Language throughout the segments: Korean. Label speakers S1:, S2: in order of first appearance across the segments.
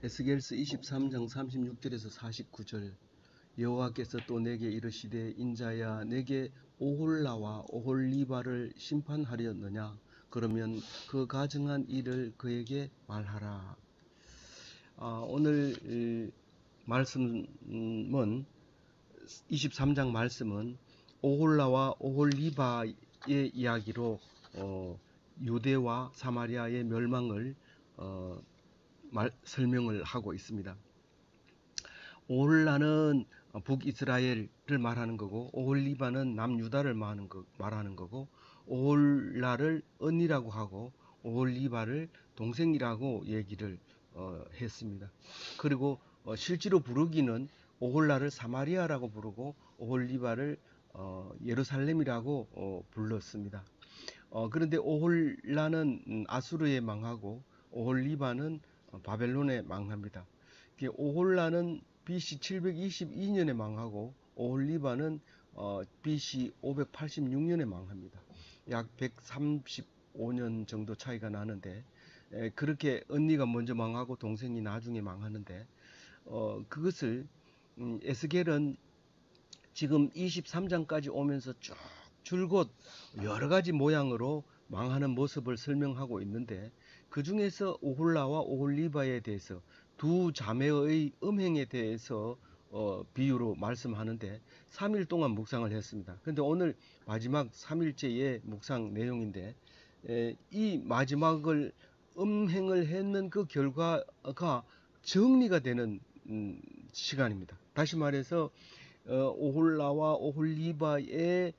S1: 에스겔서 23장 36절에서 49절. 여호와께서 또 내게 이르시되 인자야 내게 오홀라와 오홀리바를 심판하려느냐. 그러면 그 가증한 일을 그에게 말하라. 오늘 말씀은 23장 말씀은 오홀라와 오홀리바의 이야기로 유대와 사마리아의 멸망을 설명을 하고 있습니다. 오홀라는 북이스라엘을 말하는 거고 오홀리바는 남유다를 말하는 거고 오홀라를 언니라고 하고 오홀리바를 동생이라고 얘기를 했습니다. 그리고 실제로 부르기는 오홀라를 사마리아라고 부르고 오홀리바를 예루살렘이라고 불렀습니다. 그런데 오홀라는 아수르에 망하고 오홀리바는 바벨론에 망합니다. 오홀라는 BC 722년에 망하고 오홀리바는 BC 586년에 망합니다. 약 135년 정도 차이가 나는데 그렇게 언니가 먼저 망하고 동생이 나중에 망하는데 그것을 에스겔은 지금 23장까지 오면서 쭉 줄곧 여러 가지 모양으로 망하는 모습을 설명하고 있는데 그 중에서 오홀라와 오홀리바에 대해서 두 자매의 음행에 대해서 비유로 말씀하는데 3일 동안 묵상을 했습니다. 그런데 오늘 마지막 3일째의 묵상 내용인데 이 마지막을 음행을 했는 그 결과가 정리가 되는 시간입니다. 다시 말해서 오홀라와 오홀리바의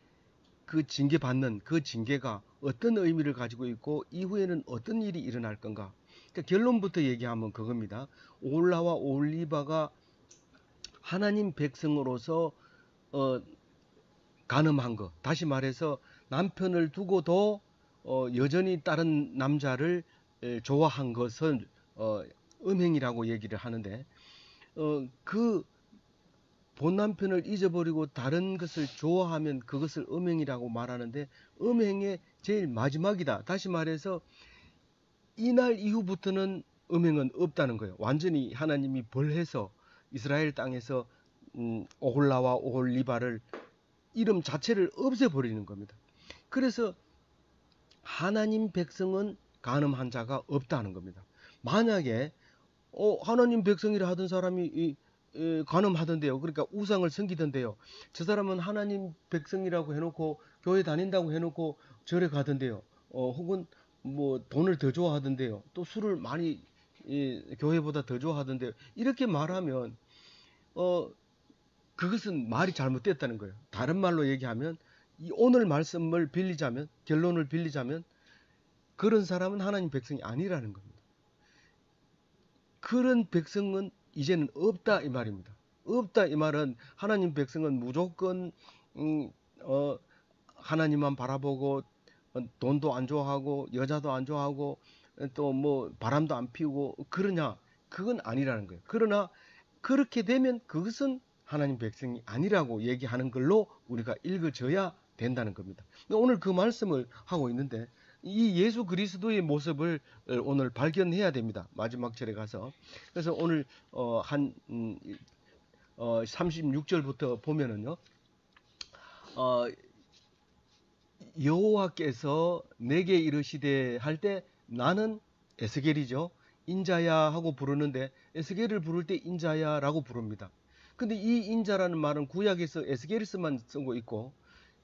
S1: 그 징계받는 그 징계가 어떤 의미를 가지고 있고 이후에는 어떤 일이 일어날 건가. 그러니까 결론부터 얘기하면 그겁니다. 오홀라와 오홀리바가 하나님 백성으로서 간음한 것. 다시 말해서 남편을 두고도 여전히 다른 남자를 좋아한 것은 음행이라고 얘기를 하는데 그 본 남편을 잊어버리고 다른 것을 좋아하면 그것을 음행이라고 말하는데 음행의 제일 마지막이다. 다시 말해서 이날 이후부터는 음행은 없다는 거예요. 완전히 하나님이 벌해서 이스라엘 땅에서 오홀라와 오홀리바를 이름 자체를 없애버리는 겁니다. 그래서 하나님 백성은 간음한 자가 없다는 겁니다. 만약에 하나님 백성이라 하던 사람이 간음하던데요. 그러니까 우상을 섬기던데요. 저 사람은 하나님 백성이라고 해놓고 교회 다닌다고 해놓고 절에 가던데요. 혹은 뭐 돈을 더 좋아하던데요. 또 술을 많이 교회보다 더 좋아하던데요. 이렇게 말하면 그것은 말이 잘못됐다는 거예요. 다른 말로 얘기하면 오늘 말씀을 빌리자면 결론을 빌리자면 그런 사람은 하나님 백성이 아니라는 겁니다. 그런 백성은 이제는 없다 이 말입니다. 없다 이 말은 하나님 백성은 무조건 하나님만 바라보고 돈도 안 좋아하고 여자도 안 좋아하고 또 뭐 바람도 안 피우고 그러냐, 그건 아니라는 거예요. 그러나 그렇게 되면 그것은 하나님 백성이 아니라고 얘기하는 걸로 우리가 읽어져야 된다는 겁니다. 오늘 그 말씀을 하고 있는데 이 예수 그리스도의 모습을 오늘 발견해야 됩니다. 마지막 절에 가서. 그래서 오늘 36절부터 보면은요. 여호와께서 내게 이르시되 할 때 나는 에스겔이죠. 인자야 하고 부르는데 에스겔을 부를 때 인자야 라고 부릅니다. 근데 이 인자라는 말은 구약에서 에스겔에서만 쓰고 있고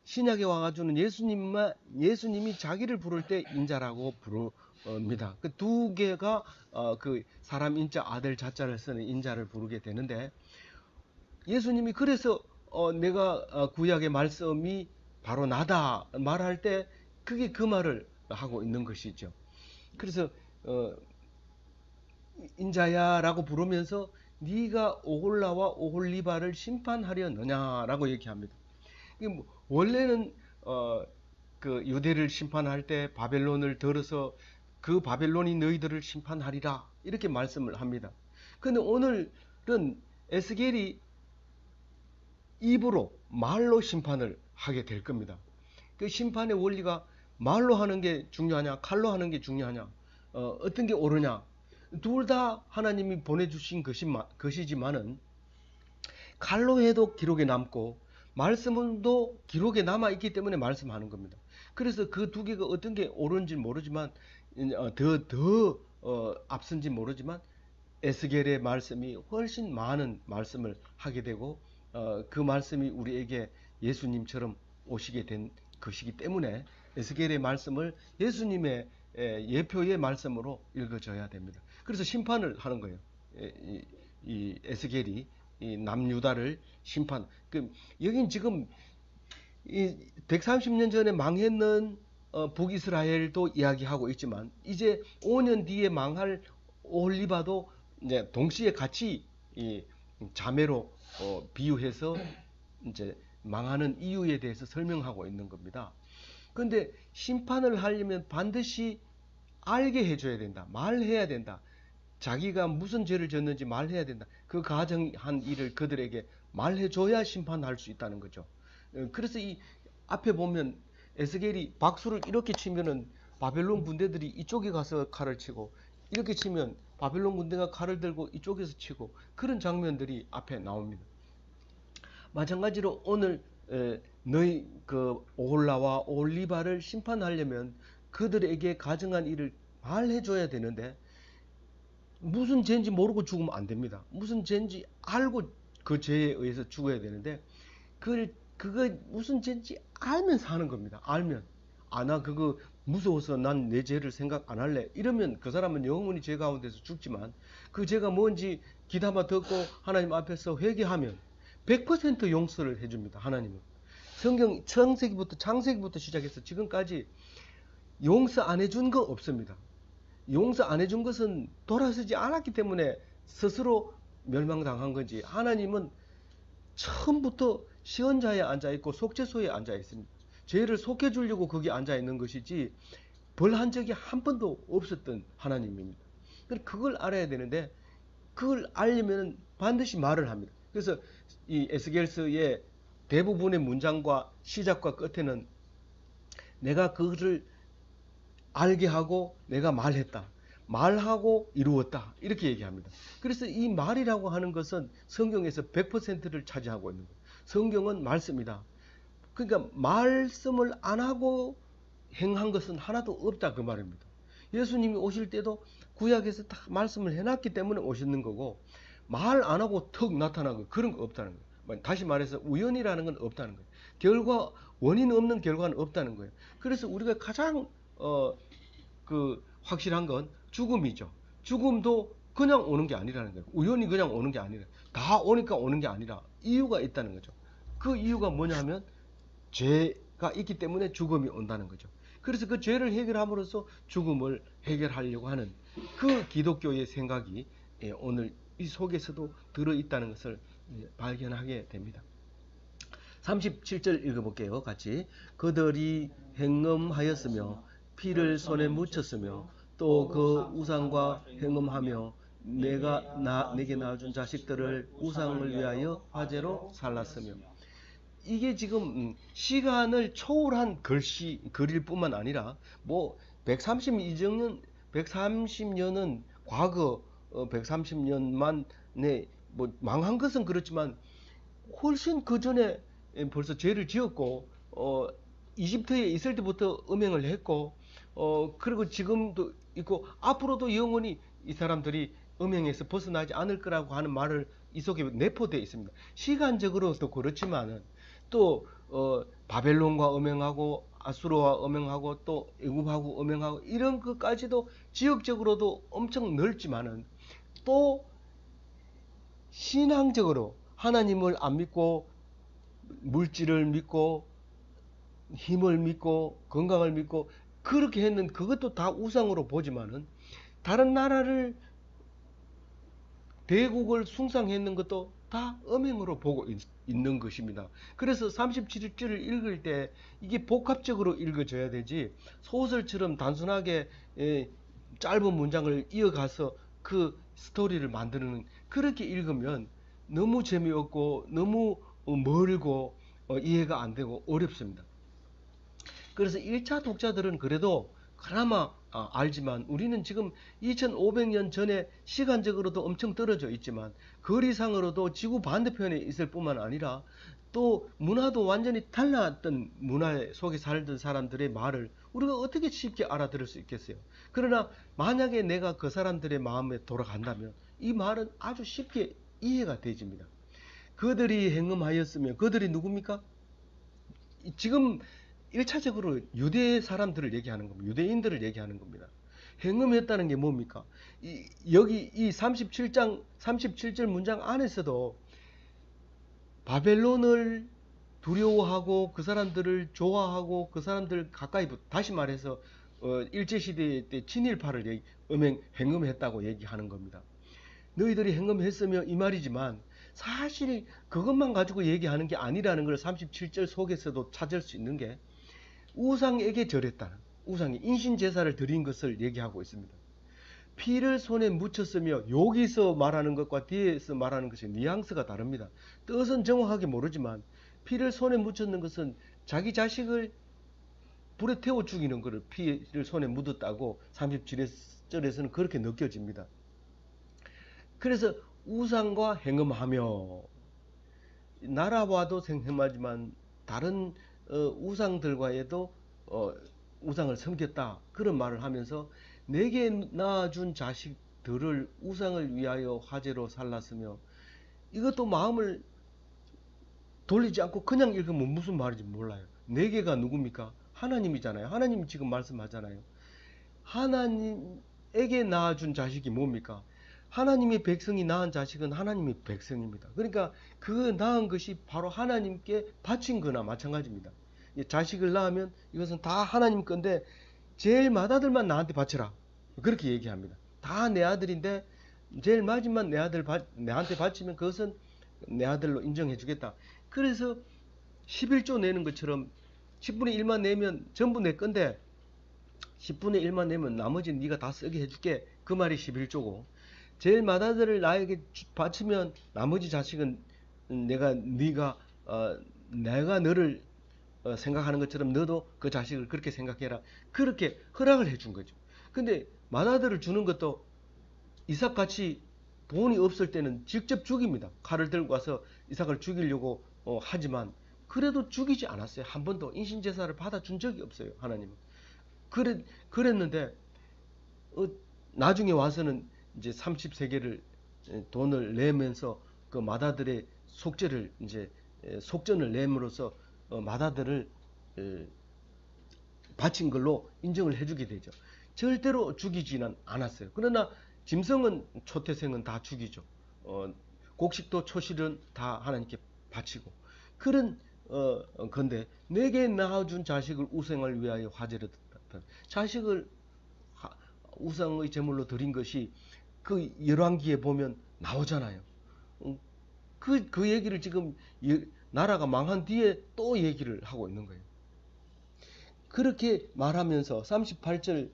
S1: 신약에 와가지고는 예수님이 자기를 부를 때 인자라고 부릅니다. 그 두 개가 그 사람 인자 아들 자자를 쓰는 인자를 부르게 되는데 예수님이 그래서 내가 구약의 말씀이 바로 나다 말할 때 그게 그 말을 하고 있는 것이죠. 그래서 인자야 라고 부르면서 네가 오홀라와 오홀리바를 심판하려느냐라고 얘기합니다. 원래는 그 유대를 심판할 때 바벨론을 들어서 그 바벨론이 너희들을 심판하리라 이렇게 말씀을 합니다. 근데 오늘은 에스겔이 입으로 말로 심판을 하게 될 겁니다. 그 심판의 원리가 말로 하는 게 중요하냐 칼로 하는 게 중요하냐 어떤 게 옳으냐 둘 다 하나님이 보내주신 것이지만은 칼로 해도 기록에 남고 말씀도 기록에 남아 있기 때문에 말씀하는 겁니다. 그래서 그 두 개가 어떤 게 옳은지 모르지만 더 앞선지 모르지만 에스겔의 말씀이 훨씬 많은 말씀을 하게 되고 그 말씀이 우리에게 예수님처럼 오시게 된 것이기 때문에 에스겔의 말씀을 예수님의 예표의 말씀으로 읽어줘야 됩니다. 그래서 심판을 하는 거예요. 이 에스겔이 이 남유다를 심판. 여긴 지금 이 130년 전에 망했는 북이스라엘도 이야기하고 있지만 이제 5년 뒤에 망할 오홀리바도 이제 동시에 같이 이 자매로 비유해서 이제 망하는 이유에 대해서 설명하고 있는 겁니다. 그런데 심판을 하려면 반드시 알게 해줘야 된다. 말해야 된다. 자기가 무슨 죄를 졌는지 말해야 된다. 그 가정한 일을 그들에게 말해줘야 심판할 수 있다는 거죠. 그래서 이 앞에 보면 에스겔이 박수를 이렇게 치면은 바벨론 군대들이 이쪽에 가서 칼을 치고 이렇게 치면 바벨론 군대가 칼을 들고 이쪽에서 치고 그런 장면들이 앞에 나옵니다. 마찬가지로 오늘 너희 그 오홀라와 오홀리바를 심판하려면 그들에게 가정한 일을 말해줘야 되는데 무슨 죄인지 모르고 죽으면 안 됩니다. 무슨 죄인지 알고 그 죄에 의해서 죽어야 되는데 그거 무슨 죄인지 알면 사는 겁니다. 알면 나 그거 무서워서 난 내 죄를 생각 안 할래 이러면 그 사람은 영원히 죄 가운데서 죽지만 그 죄가 뭔지 귀담아 듣고 하나님 앞에서 회개하면 100% 용서를 해줍니다. 하나님은 성경 창세기부터 시작해서 지금까지 용서 안 해준 거 없습니다. 용서 안 해준 것은 돌아서지 않았기 때문에 스스로 멸망당한 건지 하나님은 처음부터 시언자에 앉아있고 속죄소에 앉아있습니다. 죄를 속해주려고 거기 앉아있는 것이지 벌한 적이 한 번도 없었던 하나님입니다. 그걸 알아야 되는데 그걸 알려면 반드시 말을 합니다. 그래서 이 에스겔서의 대부분의 문장과 시작과 끝에는 내가 그것을 알게 하고 내가 말했다. 말하고 이루었다. 이렇게 얘기합니다. 그래서 이 말이라고 하는 것은 성경에서 100%를 차지하고 있는 거예요. 성경은 말씀이다. 그러니까 말씀을 안 하고 행한 것은 하나도 없다 그 말입니다. 예수님이 오실 때도 구약에서 다 말씀을 해놨기 때문에 오시는 거고 말 안 하고 턱 나타나고 그런 거 없다는 거예요. 다시 말해서 우연이라는 건 없다는 거예요. 원인 없는 결과는 없다는 거예요. 그래서 우리가 가장 확실한 건 죽음이죠. 죽음도 그냥 오는 게 아니라는 거예요. 우연히 그냥 오는 게 아니라 다 오니까 오는 게 아니라 이유가 있다는 거죠. 그 이유가 뭐냐면 죄가 있기 때문에 죽음이 온다는 거죠. 그래서 그 죄를 해결함으로써 죽음을 해결하려고 하는 그 기독교의 생각이 오늘 이 속에서도 들어있다는 것을 발견하게 됩니다. 37절 읽어볼게요. 같이. 그들이 행음하였으며 피를 손에 묻혔으며 또 그 우상과 행음하며 내게 낳아준 자식들을 우상을 위하여 화제로 살랐으며 이게 지금 시간을 초월한 글일 뿐만 아니라 뭐 130년은 과거 130년만에 뭐 망한 것은 그렇지만 훨씬 그 전에 벌써 죄를 지었고 이집트에 있을 때부터 음행을 했고 그리고 지금도 있고 앞으로도 영원히 이 사람들이 음행에서 벗어나지 않을 거라고 하는 말을 이 속에 내포되어 있습니다. 시간적으로도 그렇지만은 또 바벨론과 음행하고 아수르와 음행하고 또 애굽하고 음행하고 이런 것까지도 지역적으로도 엄청 넓지만은 또 신앙적으로 하나님을 안 믿고 물질을 믿고 힘을 믿고 건강을 믿고 그렇게 했는 그것도 다 우상으로 보지만은 다른 나라를 대국을 숭상했는 것도 다 음행으로 보고 있는 것입니다. 그래서 37절을 읽을 때 이게 복합적으로 읽어져야 되지 소설처럼 단순하게 짧은 문장을 이어가서 그 스토리를 만드는 그렇게 읽으면 너무 재미없고 너무 멀고 이해가 안 되고 어렵습니다. 그래서 1차 독자들은 그래도 그나마 알지만 우리는 지금 2500년 전에 시간적으로도 엄청 떨어져 있지만 거리상으로도 지구 반대편에 있을 뿐만 아니라 또 문화도 완전히 달랐던 문화 속에 살던 사람들의 말을 우리가 어떻게 쉽게 알아들을 수 있겠어요? 그러나 만약에 내가 그 사람들의 마음에 돌아간다면 이 말은 아주 쉽게 이해가 되집니다. 그들이 행음하였으며 그들이 누굽니까? 지금 1차적으로 유대 사람들을 얘기하는 겁니다. 유대인들을 얘기하는 겁니다. 행음했다는 게 뭡니까? 여기 이 37장 37절 문장 안에서도 바벨론을 두려워하고 그 사람들을 좋아하고 그 사람들 가까이 다시 말해서 일제시대 때 친일파를 행음했다고 얘기하는 겁니다. 너희들이 행음했으며 이 말이지만 사실 그것만 가지고 얘기하는 게 아니라는 걸 37절 속에서도 찾을 수 있는 게 우상에게 절했다는, 우상이 인신제사를 드린 것을 얘기하고 있습니다. 피를 손에 묻혔으며 여기서 말하는 것과 뒤에서 말하는 것이 뉘앙스가 다릅니다. 뜻은 정확하게 모르지만 피를 손에 묻혔는 것은 자기 자식을 불에 태워 죽이는 것을 피를 손에 묻었다고 37절에서는 그렇게 느껴집니다. 그래서 우상과 행음하며, 나라와도 행음하지만 다른 우상들과에도 우상을 섬겼다, 그런 말을 하면서 내게 낳아준 자식들을 우상을 위하여 화제로 살랐으며, 이것도 마음을 돌리지 않고 그냥 읽으면 무슨 말인지 몰라요. 내게가 누굽니까? 하나님이잖아요. 하나님이 지금 말씀하잖아요. 하나님에게 낳아준 자식이 뭡니까? 하나님의 백성이 낳은 자식은 하나님의 백성입니다. 그러니까 그 낳은 것이 바로 하나님께 바친 거나 마찬가지입니다. 자식을 낳으면 이것은 다 하나님 건데 제일 맏아들만 나한테 바쳐라, 그렇게 얘기합니다. 다 내 아들인데 제일 마지막 내한테 바치면 그것은 내 아들로 인정해 주겠다. 그래서 11조 내는 것처럼 10분의 1만 내면 전부 내 건데 10분의 1만 내면 나머지는 네가 다 쓰게 해줄게, 그 말이 11조고, 제일 맏아들을 나에게 바치면 나머지 자식은 내가 너를 생각하는 것처럼 너도 그 자식을 그렇게 생각해라, 그렇게 허락을 해준 거죠. 근데 맏아들을 주는 것도 이삭같이 돈이 없을 때는 직접 죽입니다. 칼을 들고 와서 이삭을 죽이려고 하지만 그래도 죽이지 않았어요. 한 번도 인신제사를 받아준 적이 없어요, 하나님은. 그랬는데 나중에 와서는 이제 30세계를 돈을 내면서 그 맏아들의 속전을 내므로써 맏아들을 바친 걸로 인정을 해주게 되죠. 절대로 죽이지는 않았어요. 그러나 짐승은 초태생은 다 죽이죠. 곡식도 초실은 다 하나님께 바치고, 그런 건데 내게 낳아준 자식을 우상을 위하여 화제로 드렸다. 자식을 우상의 제물로 드린 것이 그 열왕기에 보면 나오잖아요. 그 얘기를 지금 나라가 망한 뒤에 또 얘기를 하고 있는 거예요. 그렇게 말하면서 38절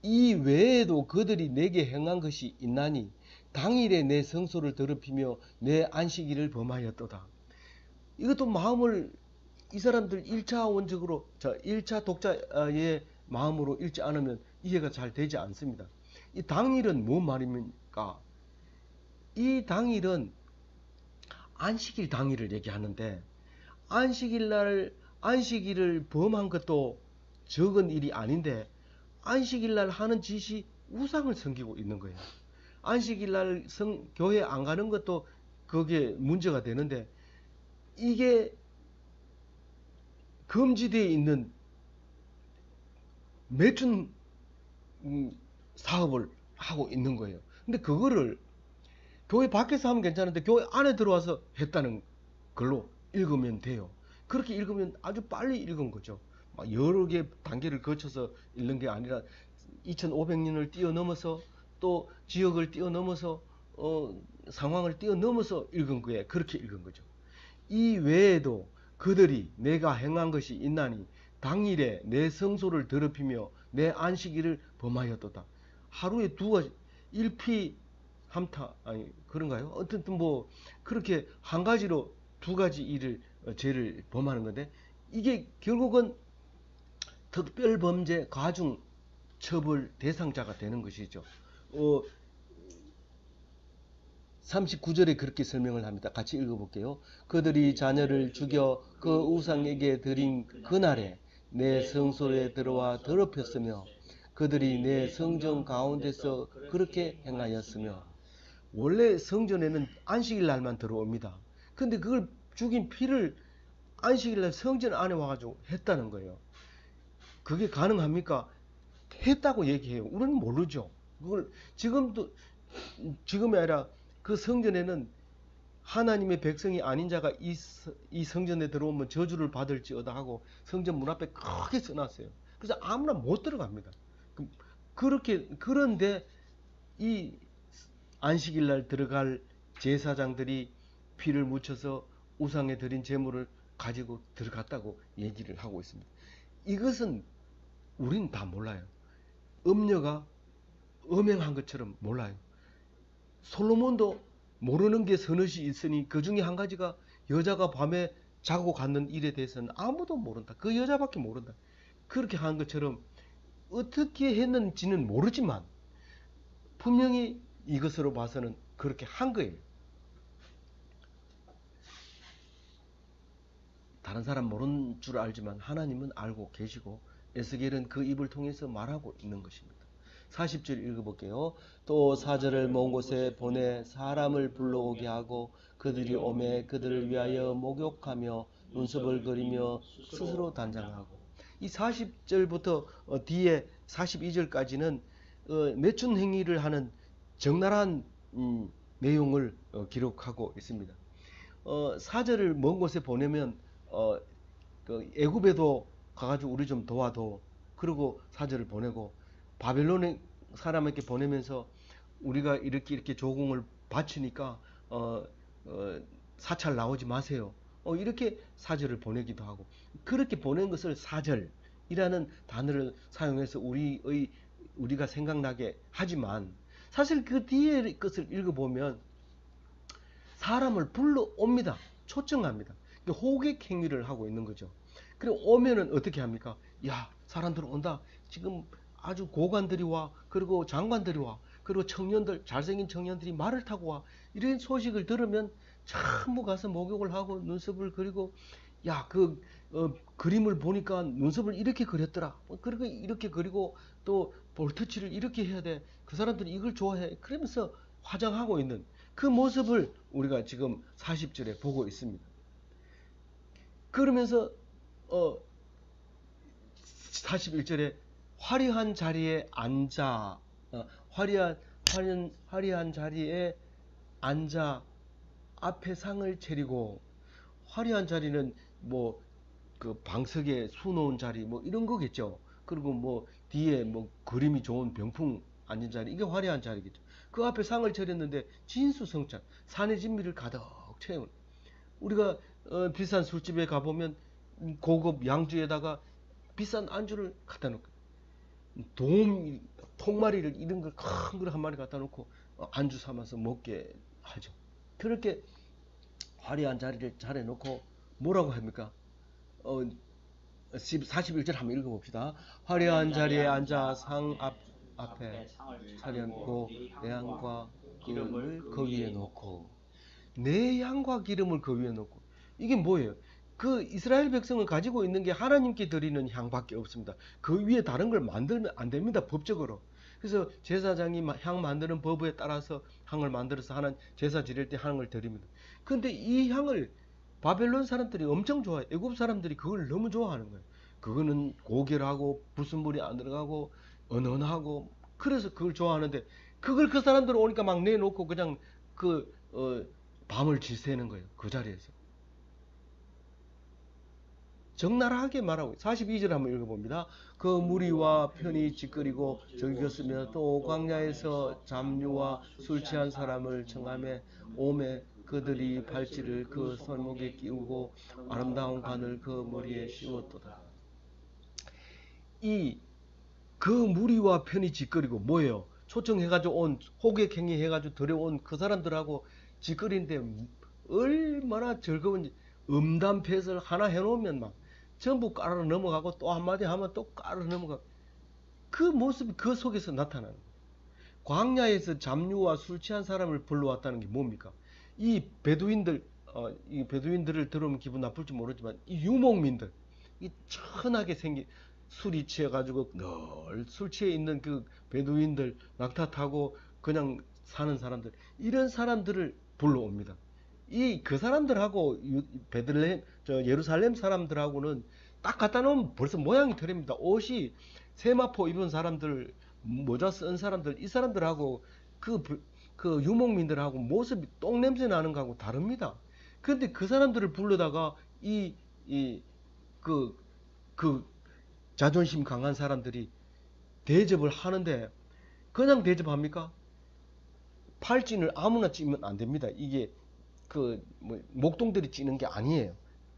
S1: 이 외에도 그들이 내게 행한 것이 있나니 당일에 내 성소를 더럽히며 내 안식일을 범하였도다. 이것도 마음을 이 사람들 1차 원적으로 1차 독자의 마음으로 읽지 않으면 이해가 잘 되지 않습니다. 이 당일은 뭔 말입니까? 이 당일은 안식일 당일을 얘기하는데 안식일을 범한 것도 적은 일이 아닌데 안식일날 하는 짓이 우상을 섬기고 있는 거예요. 안식일날 교회 안 가는 것도 거기에 문제가 되는데 이게 금지되어 있는 매춘 사업을 하고 있는 거예요. 근데 그거를 교회 밖에서 하면 괜찮은데 교회 안에 들어와서 했다는 걸로 읽으면 돼요. 그렇게 읽으면 아주 빨리 읽은 거죠. 여러 개 단계를 거쳐서 읽는 게 아니라 2500년을 뛰어넘어서 또 지역을 뛰어넘어서 상황을 뛰어넘어서 읽은 거예요. 그렇게 읽은 거죠. 이 외에도 그들이 내가 행한 것이 있나니 당일에 내 성소를 더럽히며 내 안식일을 범하였도다. 하루에 두 가지, 일피함타, 아니 그런가요? 어쨌든 뭐 그렇게 한 가지로 두 가지 일을 죄를 범하는 건데 이게 결국은 특별범죄 가중 처벌 대상자가 되는 것이죠. 39절에 그렇게 설명을 합니다. 같이 읽어볼게요. 그들이 자녀를 죽여 그 우상에게 드린 그날에 내 성소에 들어와 더럽혔으며 그들이 내 성전 가운데서 그렇게 행하였으며. 원래 성전에는 안식일 날만 들어옵니다. 근데 그걸 죽인 피를 안식일 날 성전 안에 와가지고 했다는 거예요. 그게 가능합니까? 했다고 얘기해요. 우리는 모르죠. 그걸 지금이 아니라 그 성전에는 하나님의 백성이 아닌 자가 이 성전에 들어오면 저주를 받을지어다 하고 성전 문 앞에 크게 써놨어요. 그래서 아무나 못 들어갑니다. 그런데 이 안식일 날 들어갈 제사장들이 피를 묻혀서 우상에 드린 제물을 가지고 들어갔다고 얘기를 하고 있습니다. 이것은 우리는 다 몰라요. 음녀가 음행한 것처럼 몰라요. 솔로몬도 모르는 게 서너시 있으니 그 중에 한 가지가 여자가 밤에 자고 갔는 일에 대해서는 아무도 모른다. 그 여자밖에 모른다. 그렇게 한 것처럼 어떻게 했는지는 모르지만 분명히 이것으로 봐서는 그렇게 한 거예요. 다른 사람 모르는 줄 알지만 하나님은 알고 계시고 에스겔은 그 입을 통해서 말하고 있는 것입니다. 40절 읽어볼게요. 또 사절을 먼 곳에 보내 사람을 불러오게 하고 그들이 오매 그들을 위하여 목욕하며 눈썹을 그리며 스스로 단장하고. 이 40절부터 뒤에 42절까지는 매춘 행위를 하는 적나라한 내용을 기록하고 있습니다. 사절을 먼 곳에 보내면 그 애굽에도 가가지고 우리 좀 도와도, 그리고 사절을 보내고 바벨론의 사람에게 보내면서 우리가 이렇게 조공을 바치니까 사찰 나오지 마세요. 이렇게 사절을 보내기도 하고, 그렇게 보낸 것을 사절이라는 단어를 사용해서 우리가 생각나게 하지만 사실 그 뒤에 것을 읽어보면 사람을 불러옵니다. 초청합니다. 호객 행위를 하고 있는 거죠. 그리고 오면은 어떻게 합니까? 야, 사람들 온다. 지금 아주 고관들이 와. 그리고 장관들이 와. 그리고 청년들, 잘생긴 청년들이 말을 타고 와. 이런 소식을 들으면 전부 가서 목욕을 하고 눈썹을 그리고, 야, 그림을 보니까 눈썹을 이렇게 그렸더라. 그리고 이렇게 그리고 또 볼터치를 이렇게 해야 돼. 그 사람들이 이걸 좋아해. 그러면서 화장하고 있는 그 모습을 우리가 지금 40절에 보고 있습니다. 그러면서 41절에 화려한 자리에 앉아, 화려한 자리에 앉아 앞에 상을 차리고. 화려한 자리는 뭐 그 방석에 수놓은 자리 뭐 이런 거겠죠. 그리고 뭐 뒤에 뭐 그림이 좋은 병풍 앉은 자리, 이게 화려한 자리겠죠. 그 앞에 상을 차렸는데 진수성찬, 산의 진미를 가득 채운. 우리가 비싼 술집에 가보면 고급 양주에다가 비싼 안주를 갖다 놓고 통마리를 이런 걸 큰 걸 한 마리 갖다 놓고 안주 삼아서 먹게 하죠. 그렇게 화려한 자리를 차려놓고 뭐라고 합니까? 41절 한번 읽어봅시다. 화려한 자리에 앉아 상 앞에 차려놓고 내 향과 기름을 그 위에 놓고. 내 향과 기름을 그 위에 놓고. 이게 뭐예요? 그 이스라엘 백성을 가지고 있는 게 하나님께 드리는 향밖에 없습니다. 그 위에 다른 걸 만들면 안 됩니다. 법적으로. 그래서 제사장이 향 만드는 법에 따라서 향을 만들어서 하는 제사 지낼 때 향을 드립니다. 근데 이 향을 바벨론 사람들이 엄청 좋아해. 애굽 사람들이 그걸 너무 좋아하는 거예요. 그거는 고결하고 불순물이 안 들어가고 은은하고, 그래서 그걸 좋아하는데 그걸 그 사람들 오니까 막 내놓고 그냥 밤을 지새는 거예요. 그 자리에서. 적나라하게 말하고. 42절 한번 읽어봅니다. 그 무리와 편히 찌끄리고 즐겼으며 또 광야에서 잡류와 술 취한 사람을 청함에 오매 그들이 발찌를 그 손목에 끼우고 아름다운 관을 그 머리에 씌웠도다. 그 무리와 편히 찌끄리고 뭐예요? 초청해가지고 온, 호객행위 해가지고 들여온 그 사람들하고 찌끄린데 얼마나 즐거운지. 음담패설 하나 해놓으면 막 전부 깔아 넘어가고 또 한마디 하면 또 깔아 넘어가고. 그 모습이 그 속에서 나타나는 거예요. 광야에서 잡류와 술 취한 사람을 불러왔다는 게 뭡니까? 이 베두인들, 이 베두인들을 들으면 기분 나쁠지 모르지만 이 유목민들, 이 천하게 생긴 술이 취해가지고 늘 술 취해 있는 그 베두인들, 낙타 타고 그냥 사는 사람들, 이런 사람들을 불러옵니다. 이 그 사람들하고 베들레헴, 예루살렘 사람들하고는 딱 갖다 놓으면 벌써 모양이 틀립니다. 옷이 세마포 입은 사람들, 모자 쓴 사람들, 이 사람들하고 그, 그 유목민들하고 모습이 똥냄새 나는 거하고 다릅니다. 그런데 그 사람들을 불러다가 그, 그 자존심 강한 사람들이 대접을 하는데 그냥 대접합니까? 팔찌를 아무나 찌면 안 됩니다. 이게 목동들이 찌는 게 아니에요.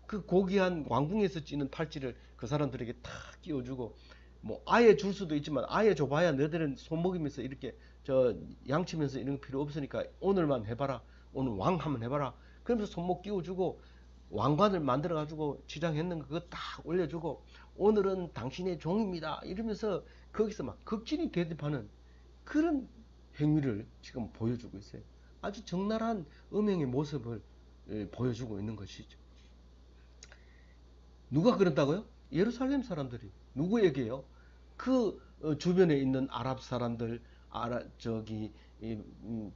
S1: 그 고귀한 왕궁에서 찌는 팔찌를 그 사람들에게 탁 끼워주고, 뭐 아예 줄 수도 있지만 아예 줘봐야 너희들은 손먹이면서 이렇게 양치면서 이런 거 필요 없으니까 오늘만 해봐라, 오늘 왕 한번 해봐라, 그러면서 손목 끼워주고 왕관을 만들어 가지고 치장했는 거 그거 딱 올려주고 오늘은 당신의 종입니다 이러면서 거기서 막 극진히 대접하는 그런 행위를 지금 보여주고 있어요. 아주 적나라한 음행의 모습을 보여주고 있는 것이죠. 누가 그런다고요? 예루살렘 사람들이. 누구에게요? 그 주변에 있는 아랍 사람들,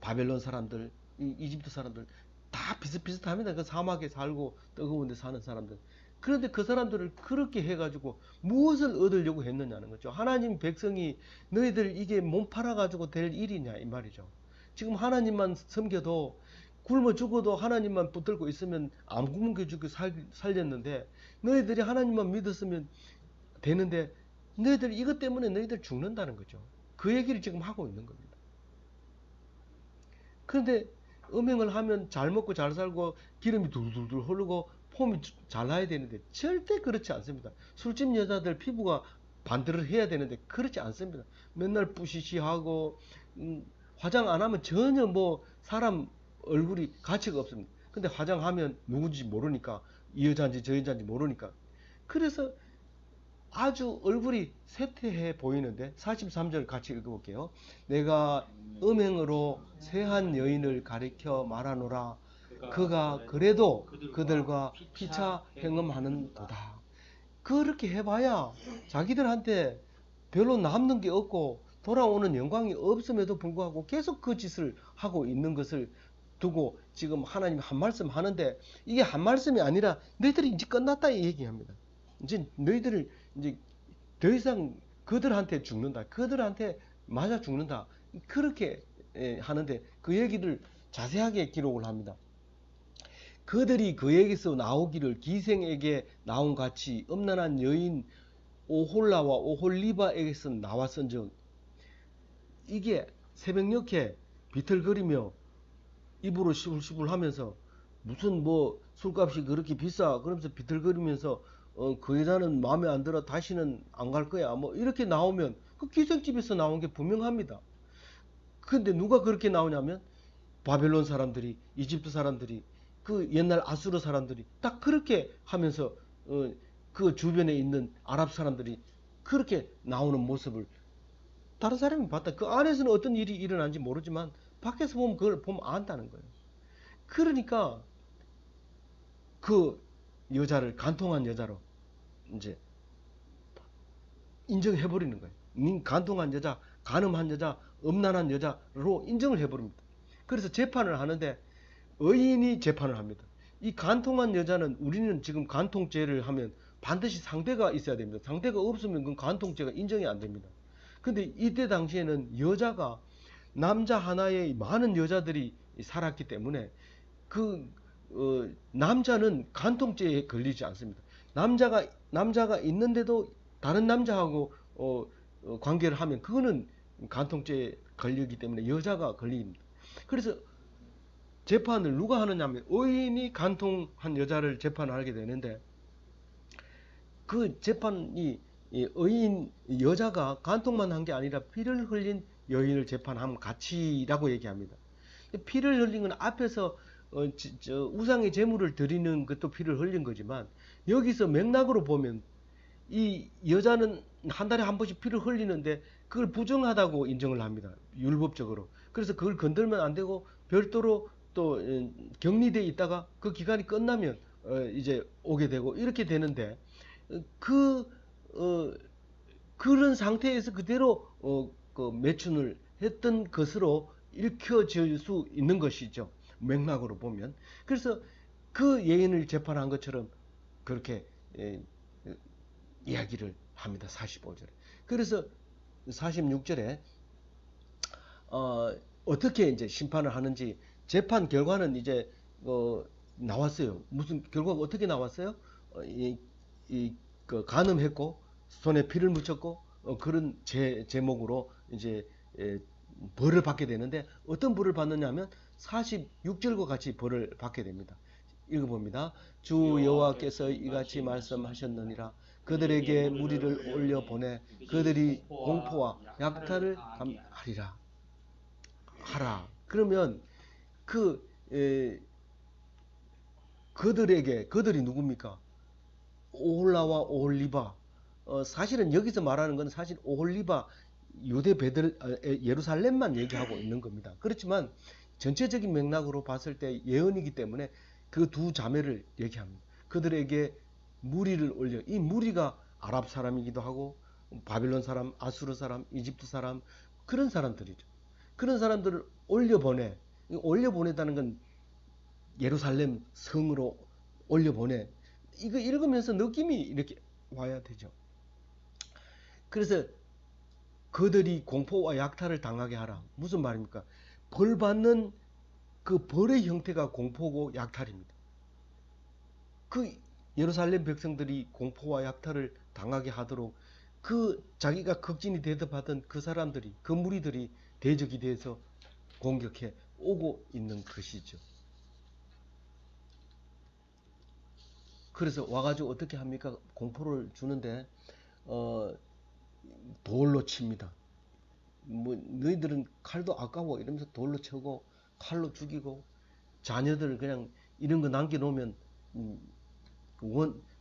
S1: 바벨론 사람들, 이집트 사람들 다 비슷비슷합니다. 그 사막에 살고 뜨거운 데 사는 사람들. 그런데 그 사람들을 그렇게 해가지고 무엇을 얻으려고 했느냐는 거죠. 하나님 백성이 너희들 이게 몸 팔아가지고 될 일이냐 이 말이죠. 지금 하나님만 섬겨도 굶어 죽어도 하나님만 붙들고 있으면 안 굶겨 죽고 살렸는데 너희들이 하나님만 믿었으면 되는데 너희들 이것 때문에 너희들 죽는다는 거죠. 그 얘기를 지금 하고 있는 겁니다. 그런데 음행을 하면 잘 먹고 잘 살고 기름이 둘둘둘 흐르고 폼이 잘 나야 되는데 절대 그렇지 않습니다. 술집 여자들 피부가 반대로 해야 되는데 그렇지 않습니다. 맨날 뿌시시하고 화장 안 하면 전혀 뭐 사람 얼굴이 가치가 없습니다. 근데 화장하면 누군지 모르니까 이 여자인지 저 여자인지 모르니까 그래서 아주 얼굴이 쇠퇴해 보이는데 43절 같이 읽어볼게요. 내가 음행으로 세한 여인을 가리켜 말하노라. 그가 그래도 그들과 피차 행음하는도다. 그렇게 해봐야 자기들한테 별로 남는 게 없고 돌아오는 영광이 없음에도 불구하고 계속 그 짓을 하고 있는 것을 두고 지금 하나님 한 말씀 하는데 이게 한 말씀이 아니라 너희들이 이제 끝났다 이 얘기합니다. 이제 너희들을 이제 더 이상 그들한테 죽는다, 그들한테 맞아 죽는다, 그렇게 하는데 그 얘기를 자세하게 기록을 합니다. 그들이 그에게서 나오기를 기생에게 나온 같이 음란한 여인 오홀라와 오홀리바에게서 나왔은즉 이게 새벽녘에 비틀거리며 입으로 시불시불 하면서 무슨 뭐 술값이 그렇게 비싸 그러면서 비틀거리면서 그 여자는 마음에 안 들어 다시는 안 갈 거야 뭐 이렇게 나오면 그 기생집에서 나온 게 분명합니다. 근데 누가 그렇게 나오냐면 바벨론 사람들이, 이집트 사람들이, 그 옛날 아수르 사람들이 딱 그렇게 하면서 그 주변에 있는 아랍 사람들이 그렇게 나오는 모습을 다른 사람이 봤다. 그 안에서는 어떤 일이 일어난지 모르지만 밖에서 보면 그걸 보면 안다는 거예요. 그러니까 그 여자를 간통한 여자로 이제 인정해버리는 거예요. 간통한 여자, 간음한 여자, 음란한 여자로 인정을 해버립니다. 그래서 재판을 하는데 의인이 재판을 합니다. 이 간통한 여자는 우리는 지금 간통죄를 하면 반드시 상대가 있어야 됩니다. 상대가 없으면 그 간통죄가 인정이 안 됩니다. 근데 이때 당시에는 여자가 남자 하나에 많은 여자들이 살았기 때문에 그 남자는 간통죄에 걸리지 않습니다. 남자가 있는데도 다른 남자하고 관계를 하면 그거는 간통죄에 걸리기 때문에 여자가 걸립니다. 그래서 재판을 누가 하느냐면 의인이 간통한 여자를 재판하게 되는데 그 재판이 의인 여자가 간통만 한 게 아니라 피를 흘린 여인을 재판하면 같이라고 얘기합니다. 피를 흘린 건 앞에서 우상의 제물을 드리는 것도 피를 흘린 거지만 여기서 맥락으로 보면 이 여자는 한 달에 한 번씩 피를 흘리는데 그걸 부정하다고 인정을 합니다. 율법적으로. 그래서 그걸 건들면 안 되고 별도로 또 격리돼 있다가 그 기간이 끝나면 이제 오게 되고 이렇게 되는데 그 어, 그런 상태에서 그대로 그 매춘을 했던 것으로 읽혀질 수 있는 것이죠. 맥락으로 보면. 그래서 그 예인을 재판한 것처럼 그렇게 이야기를 합니다. 45절에. 그래서 46절에 어떻게 이제 심판을 하는지 재판 결과는 이제 나왔어요. 무슨 결과가 어떻게 나왔어요? 그 간음했고 손에 피를 묻혔고 그런 제목으로 이제 벌을 받게 되는데 어떤 벌을 받느냐면 46절과 같이 벌을 받게 됩니다. 읽어봅니다. 주 여호와께서 이같이 말씀하셨느니라. 그들에게 무리를 올려 보내 그들이 공포와 약탈을 하리라. 하라. 그러면 그 그들이 누굽니까? 오홀라와 오홀리바. 사실은 여기서 말하는 건 사실 오홀리바 유대 예루살렘만 얘기하고 있는 겁니다. 그렇지만 전체적인 맥락으로 봤을 때 예언이기 때문에 그 두 자매를 얘기합니다. 그들에게 무리를 올려. 이 무리가 아랍 사람이기도 하고 바빌론 사람, 아수르 사람, 이집트 사람 그런 사람들이죠. 그런 사람들을 올려보내. 올려보내다는 건 예루살렘 성으로 올려보내. 이거 읽으면서 느낌이 이렇게 와야 되죠. 그래서 그들이 공포와 약탈을 당하게 하라. 무슨 말입니까? 벌 받는 그 벌의 형태가 공포고 약탈입니다. 그 예루살렘 백성들이 공포와 약탈을 당하게 하도록 그 자기가 극진히 대접하던 그 사람들이, 그 무리들이 대적이 돼서 공격해 오고 있는 것이죠. 그래서 와가지고 어떻게 합니까? 공포를 주는데 돌로 칩니다. 뭐 너희들은 칼도 아까워 이러면서 돌로 쳐고 칼로 죽이고 자녀들 그냥 이런 거 남겨놓으면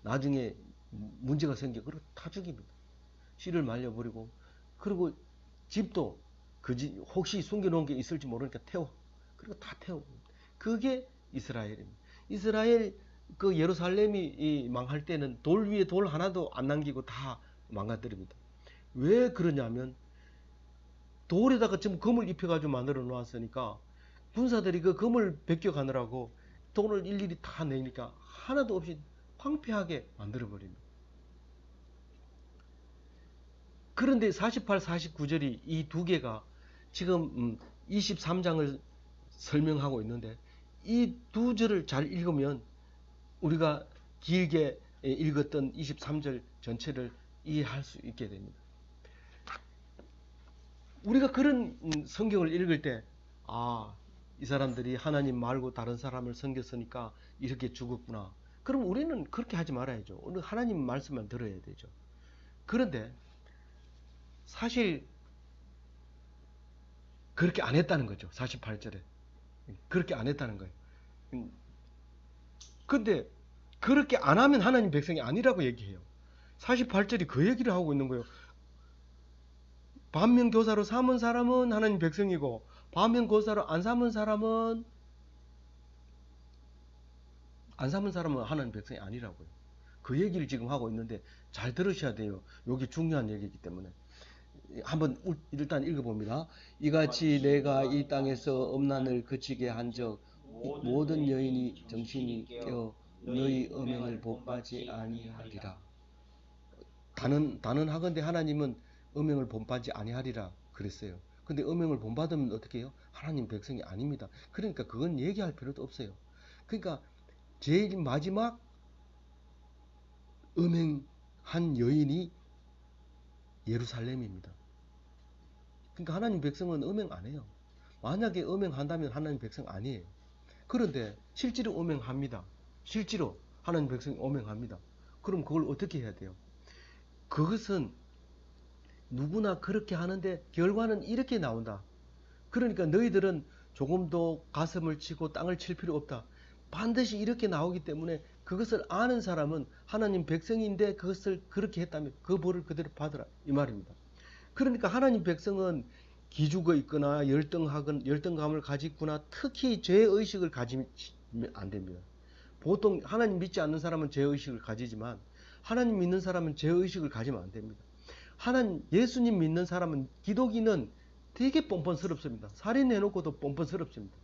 S1: 나중에 문제가 생겨 그리고 다 죽입니다. 씨를 말려버리고 그리고 집도 혹시 숨겨놓은 게 있을지 모르니까 태워 그리고 다 태워. 그게 이스라엘입니다. 이스라엘 그 예루살렘이 망할 때는 돌 위에 돌 하나도 안 남기고 다 망가뜨립니다. 왜 그러냐면 돌에다가 지금 금을 입혀가지고 만들어 놓았으니까 군사들이 그 금을 베껴가느라고 돈을 일일이 다 내니까 하나도 없이 황폐하게 만들어 버립니다. 그런데 48, 49절이 이 두 개가 지금 23장을 설명하고 있는데 이 두 절을 잘 읽으면 우리가 길게 읽었던 23절 전체를 이해할 수 있게 됩니다. 우리가 그런 성경을 읽을 때 이 사람들이 하나님 말고 다른 사람을 섬겼으니까 이렇게 죽었구나. 그럼 우리는 그렇게 하지 말아야죠. 오늘 하나님 말씀만 들어야 되죠. 그런데 사실 그렇게 안 했다는 거죠. 48절에. 그렇게 안 했다는 거예요. 근데 그렇게 안 하면 하나님 백성이 아니라고 얘기해요. 48절이 그 얘기를 하고 있는 거예요. 반면교사로 삼은 사람은 하나님 백성이고 반면교사로 안 삼은 사람은 하나님 백성이 아니라고요. 그 얘기를 지금 하고 있는데 잘 들으셔야 돼요. 여기 중요한 얘기이기 때문에. 한번 일단 읽어봅니다. 이같이 내가 이 땅에서 음란을 그치게 한 적 모든 여인이 정신이 깨어 너희 음행을 본받지 아니하리라. 단언하건대 하나님은 음행을 본받지 아니하리라 그랬어요. 근데 음행을 본받으면 어떻게 해요? 하나님 백성이 아닙니다. 그러니까 그건 얘기할 필요도 없어요. 그러니까 제일 마지막 음행한 여인이 예루살렘입니다. 그러니까 하나님 백성은 음행 안 해요. 만약에 음행한다면 하나님 백성 아니에요. 그런데 실제로 음행합니다. 실제로 하나님 백성이 음행합니다. 그럼 그걸 어떻게 해야 돼요? 그것은 누구나 그렇게 하는데 결과는 이렇게 나온다. 그러니까 너희들은 조금도 가슴을 치고 땅을 칠 필요 없다. 반드시 이렇게 나오기 때문에 그것을 아는 사람은 하나님 백성인데 그것을 그렇게 했다면 그 벌을 그대로 받으라 이 말입니다. 그러니까 하나님 백성은 기죽어 있거나 열등감을 가지고 있거나 특히 죄의식을 가지면 안 됩니다. 보통 하나님 믿지 않는 사람은 죄의식을 가지지만 하나님 믿는 사람은 죄의식을 가지면 안 됩니다. 예수님 믿는 사람은, 기독인은 되게 뻔뻔스럽습니다. 살인해놓고도 뻔뻔스럽습니다.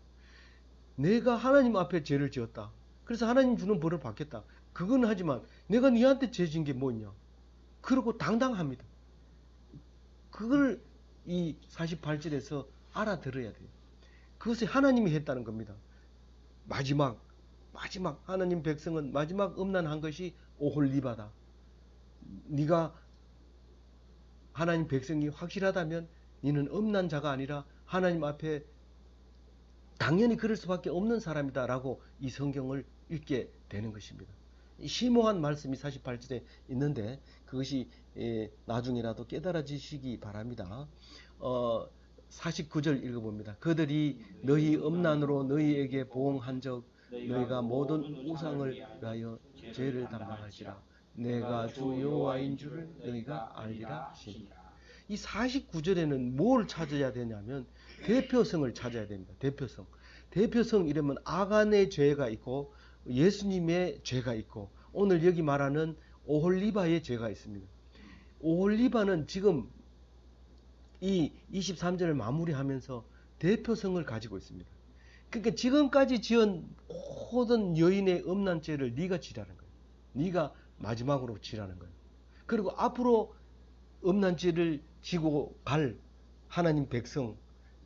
S1: 내가 하나님 앞에 죄를 지었다. 그래서 하나님 주는 벌을 받겠다. 그건 하지만 내가 네한테 죄 지은 게 뭐냐. 그러고 당당합니다. 그걸 이 48절에서 알아들어야 돼요. 그것이 하나님이 했다는 겁니다. 마지막 하나님 백성은 마지막 음란한 것이 오홀리바다. 네가 하나님 백성이 확실하다면 너는 음란 자가 아니라 하나님 앞에 당연히 그럴 수밖에 없는 사람이다 라고 이 성경을 읽게 되는 것입니다. 심오한 말씀이 48절에 있는데 그것이 나중에라도 깨달아지시기 바랍니다. 49절 읽어봅니다. 그들이 너희 음란으로 너희에게 보응한 적 너희가 모든 우상을 위하여 죄를 담당할지라 내가 주 여호와인 줄을 너희가 알리라 하시니라. 이 49절에는 뭘 찾아야 되냐면 대표성을 찾아야 됩니다. 대표성 이러면 아간의 죄가 있고 예수님의 죄가 있고 오늘 여기 말하는 오홀리바의 죄가 있습니다. 오홀리바는 지금 이 23절을 마무리하면서 대표성을 가지고 있습니다. 그러니까 지금까지 지은 모든 여인의 음란죄를 네가 지라는 거예요. 네가 마지막으로 지라는 거예요. 그리고 앞으로 음란죄를 지고 갈 하나님 백성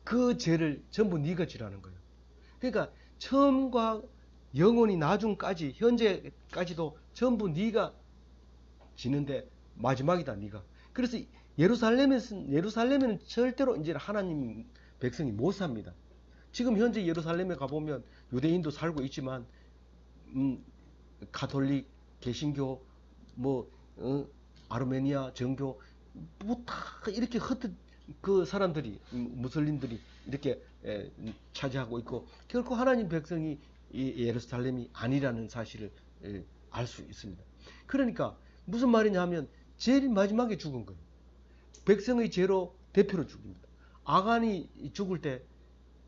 S1: 그 죄를 전부 네가 지라는 거예요. 그러니까 처음과 영원히 나중까지 현재까지도 전부 네가 지는데 마지막이다 네가. 그래서 예루살렘에는 절대로 이제 하나님 백성이 못 삽니다. 지금 현재 예루살렘에 가보면 유대인도 살고 있지만 가톨릭, 개신교, 아르메니아 정교 다 이렇게 그 사람들이 무슬림들이 이렇게 차지하고 있고 결코 하나님 백성이 이 예루살렘이 아니라는 사실을 알 수 있습니다. 그러니까 무슨 말이냐 하면 제일 마지막에 죽은 거예요. 백성의 죄로 대표로 죽입니다. 아간이 죽을 때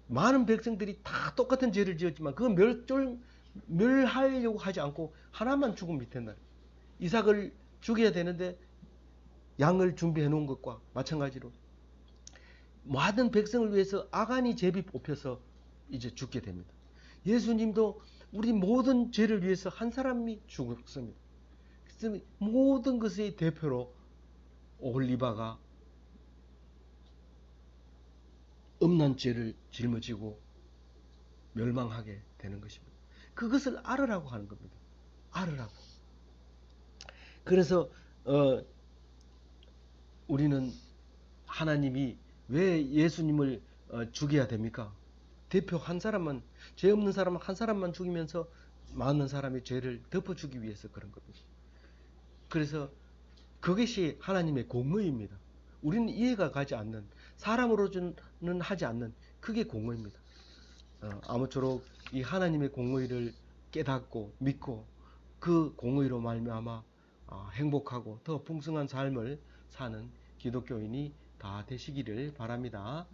S1: 많은 백성들이 다 똑같은 죄를 지었지만 그걸 멸하려고 하지 않고 하나만 죽음 밑에 이삭을 죽여야 되는데 양을 준비해 놓은 것과 마찬가지로 모든 백성을 위해서 아간이 제비 뽑혀서 이제 죽게 됩니다. 예수님도 우리 모든 죄를 위해서 한 사람이 죽었습니다. 그래서 모든 것의 대표로 오홀리바가 음란죄를 짊어지고 멸망하게 되는 것입니다. 그것을 알으라고 하는 겁니다. 알으라고. 그래서 우리는 하나님이 왜 예수님을 죽여야 됩니까? 대표 한 사람만, 죄 없는 사람 한 사람만 죽이면서 많은 사람의 죄를 덮어주기 위해서 그런 겁니다. 그래서 그것이 하나님의 공의입니다. 우리는 이해가 가지 않는, 사람으로는 하지 않는 그게 공의입니다. 아무쪼록 이 하나님의 공의를 깨닫고 믿고 그 공의로 말미암아 행복하고 더 풍성한 삶을 사는 기독교인이 다 되시기를 바랍니다.